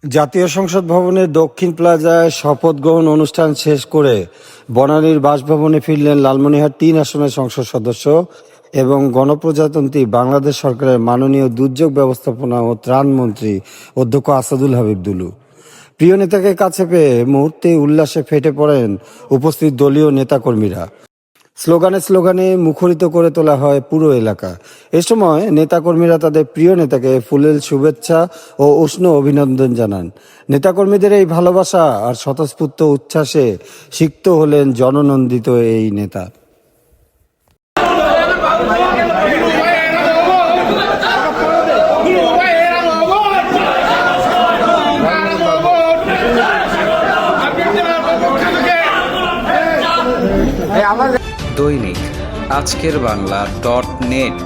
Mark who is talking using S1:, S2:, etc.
S1: জাতীয় সংসদ ভবনের দক্ষিণ প্লাজায় শপথ গ্রহণ অনুষ্ঠান শেষ করে বনানীর বাসভবনে ফিরলেন লালমনিরহাট-৩ আসনের সংসদ সদস্য এবং গণপ্রজাতন্ত্রী বাংলাদেশ সরকারের মাননীয় দুর্যোগ ব্যবস্থাপনা ও ত্রাণ মন্ত্রী অধ্যক্ষ আসাদুল হাবিব দুলু। প্রিয় নেতাকে কাছে পেয়ে মুহূর্তে উল্লাসে ফেটে পড়েন উপস্থিত দলীয় নেতাকর্মীরা। স্লোগানে মুখরিত করে তোলা হয় পুরো এলাকা। এ সময় নেতাকর্মীরা তাদের প্রিয় নেতাকে ফুলেল শুভেচ্ছা ও উষ্ণ অভিনন্দন জানান। নেতাকর্মীদের এই ভালোবাসা আর স্বতঃস্ফূর্ত উচ্ছ্বাসে সিক্ত হলেন জননন্দিত এই নেতা।
S2: দৈনিক আজকের বাংলা .net